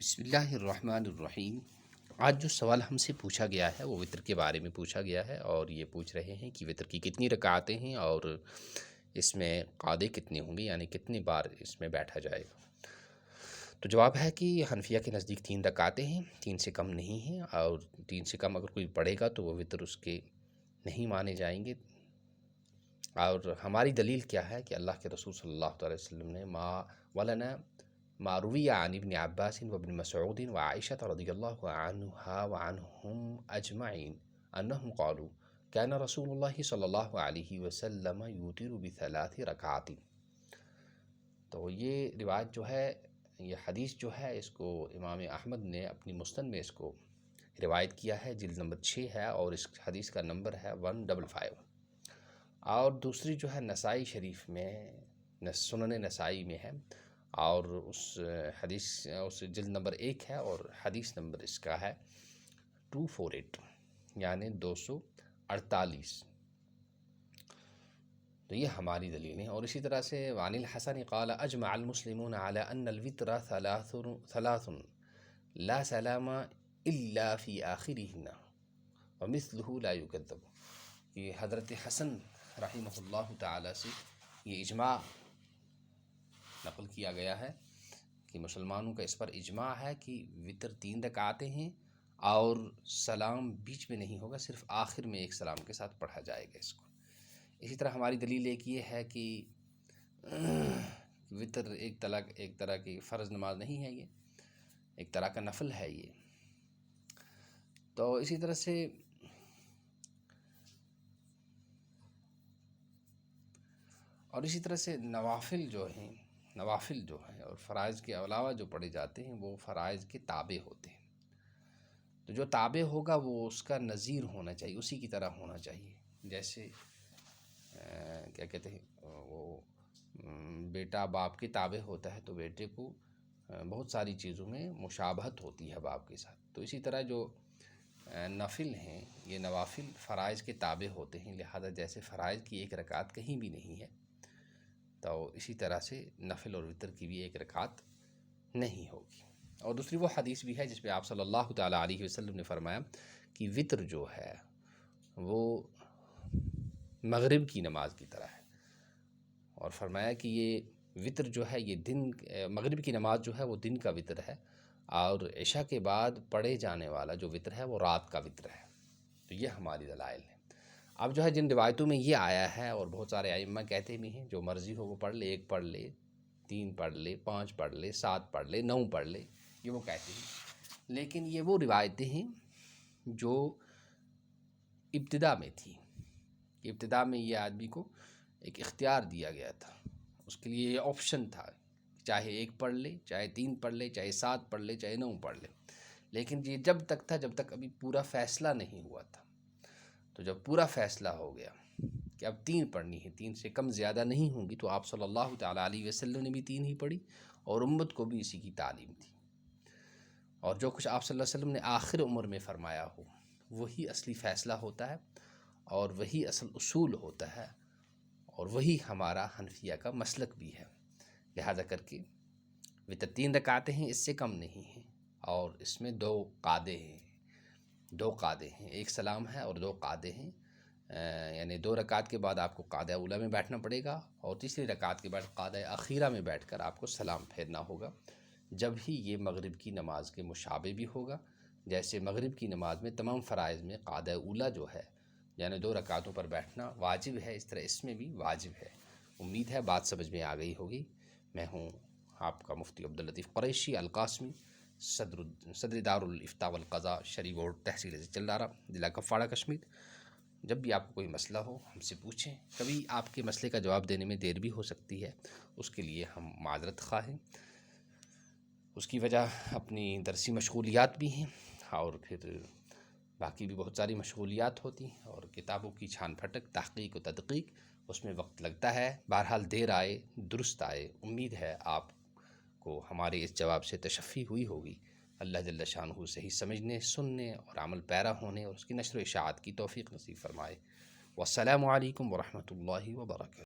بسم اللہ الرحمن الرحیم۔ آج جو سوال ہم سے پوچھا گیا ہے وہ وطر کے بارے میں پوچھا گیا ہے، اور یہ پوچھ رہے ہیں کہ وطر کی کتنی رکعتیں ہیں اور اس میں قعدے کتنے ہوں گے، یعنی کتنی بار اس میں بیٹھا جائے گا۔ تو جواب ہے کہ حنفیہ کے نزدیک 3 رکعتیں ہیں، 3 سے کم نہیں ہیں، اور 3 سے کم اگر کوئی پڑھے گا تو وہ وطر اس کے نہیں مانے جائیں گے۔ اور ہماری دلیل کیا ہے کہ اللہ کے رسول صلی اللہ علیہ وسلم نے ما روی عن ابن عباس وابن مسعود وعائشة رضی اللہ عنہا وعنہم اجمعین انہم قالوا كان رسول اللہ صلی اللہ علیہ وسلم یوتر بثلاث رکعات۔ تو یہ روایت جو ہے، یہ حدیث جو ہے، اس کو امام احمد نے اپنی مسند میں اس کو روایت کیا ہے، جلد نمبر 6 ہے، اور اس حدیث کا نمبر ہے 155۔ اور دوسری جو ہے نسائی شریف میں، سنن نسائی میں ہے، اور اس حدیث اس جلد نمبر 1 ہے، اور حدیث نمبر اس کا ہے 248، یعنی 248۔ تو یہ ہماری دلیل ہے۔ اور اسی طرح سے وعن الحسن قال اجمع المسلمون على ان الوتر ثلاث لا سلام الا في آخرهن ومثله لا يكذب۔ یہ حضرت حسن رحمہ اللہ تعالی سے یہ اجماع نقل کیا گیا ہے کہ مسلمانوں کا اس پر اجماع ہے کہ وطر 3 رکعتیں ہیں، اور سلام بیچ میں نہیں ہوگا، صرف آخر میں ایک سلام کے ساتھ پڑھا جائے گا اس کو۔ اسی طرح ہماری دلیل ایک یہ ہے کہ وطر ایک طرح کی فرض نماز نہیں ہے، یہ ایک طرح کا نفل ہے یہ۔ تو اسی طرح سے نوافل جو ہیں اور فرائض کے علاوہ جو پڑھے جاتے ہیں وہ فرائض کے تابع ہوتے ہیں۔ تو جو تابع ہوگا وہ اس کا نظیر ہونا چاہیے، اسی کی طرح ہونا چاہیے۔ جیسے کیا کہتے ہیں، وہ بیٹا باپ کے تابع ہوتا ہے تو بیٹے کو بہت ساری چیزوں میں مشابہت ہوتی ہے باپ کے ساتھ۔ تو اسی طرح جو نفل ہیں، یہ نوافل فرائض کے تابع ہوتے ہیں، لہذا جیسے فرائض کی ایک رکعت کہیں بھی نہیں ہے، تو اسی طرح سے نفل اور وطر کی بھی ایک رکعت نہیں ہوگی۔ اور دوسری وہ حدیث بھی ہے جس پہ آپ صلی اللہ تعالیٰ علیہ وسلم نے فرمایا کہ وطر جو ہے وہ مغرب کی نماز کی طرح ہے، اور فرمایا کہ یہ وطر جو ہے یہ مغرب کی نماز جو ہے وہ دن کا وطر ہے، اور عشاء کے بعد پڑھے جانے والا جو وطر ہے وہ رات کا وطر ہے۔ تو یہ ہماری دلائل ہے۔ اب جو ہے جن روایتوں میں یہ آیا ہے، اور بہت سارے ائمہ کہتے بھی ہیں جو مرضی ہو وہ پڑھ لے، 1 پڑھ لے، 3 پڑھ لے، 5 پڑھ لے، 7 پڑھ لے، 9 پڑھ لے، یہ وہ کہتے ہیں۔ لیکن یہ وہ روایتیں ہیں جو ابتدا میں تھی، کہ ابتدا میں یہ آدمی کو ایک اختیار دیا گیا تھا، اس کے لیے یہ آپشن تھا، چاہے 1 پڑھ لے، چاہے 3 پڑھ لے، چاہے 7 پڑھ لے، چاہے 9 پڑھ لے۔ لیکن یہ جب تک تھا جب تک ابھی پورا فیصلہ نہیں ہوا تھا۔ تو جب پورا فیصلہ ہو گیا کہ اب 3 پڑھنی ہے، 3 سے کم زیادہ نہیں ہوں گی، تو آپ صلی اللہ تعالیٰ علیہ وسلم نے بھی 3 ہی پڑھی، اور امت کو بھی اسی کی تعلیم تھی۔ اور جو کچھ آپ صلی اللہ علیہ وسلم نے آخر عمر میں فرمایا ہو وہی اصلی فیصلہ ہوتا ہے، اور وہی اصل اصول ہوتا ہے، اور وہی ہمارا حنفیہ کا مسلک بھی ہے۔ لہذا کر کے وطر 3 رکعتیں ہیں، اس سے کم نہیں ہیں، اور اس میں 2 قعدے ہیں، 2 قعدے ہیں، 1 سلام ہے اور 2 قعدے ہیں، یعنی 2 رکعت کے بعد آپ کو قعدہ اولیٰ میں بیٹھنا پڑے گا، اور تیسری رکعت کے بعد قعدہ اخیرہ میں بیٹھ کر آپ کو سلام پھیرنا ہوگا، جب ہی یہ مغرب کی نماز کے مشابہ بھی ہوگا۔ جیسے مغرب کی نماز میں تمام فرائض میں قعدہ اولیٰ جو ہے، یعنی 2 رکعتوں پر بیٹھنا واجب ہے، اس طرح اس میں بھی واجب ہے۔ امید ہے بات سمجھ میں آ گئی ہوگی۔ میں ہوں آپ کا مفتی عبداللطیف قریشی القاسمی، صدر دار الافتاء والقضاء شرعی بورڈ تحصیل چلارہ، ضلع کپواڑہ، کشمیر۔ جب بھی آپ کو کوئی مسئلہ ہو ہم سے پوچھیں، کبھی آپ کے مسئلے کا جواب دینے میں دیر بھی ہو سکتی ہے، اس کے لیے ہم معذرت خواہ ہیں۔ اس کی وجہ اپنی درسی مشغولیات بھی ہیں، اور پھر باقی بھی بہت ساری مشغولیات ہوتی ہیں، اور کتابوں کی چھان پھٹک، تحقیق و تدقیق، اس میں وقت لگتا ہے۔ بہرحال دیر آئے درست آئے، امید ہے آپ کو ہمارے اس جواب سے تشفی ہوئی ہوگی۔ اللہ جل شانہ صحیح سمجھنے، سننے اور عمل پیرا ہونے، اور اس کی نشر و اشاعت کی توفیق نصیب فرمائے۔ والسلام علیکم ورحمۃ اللہ وبرکاتہ۔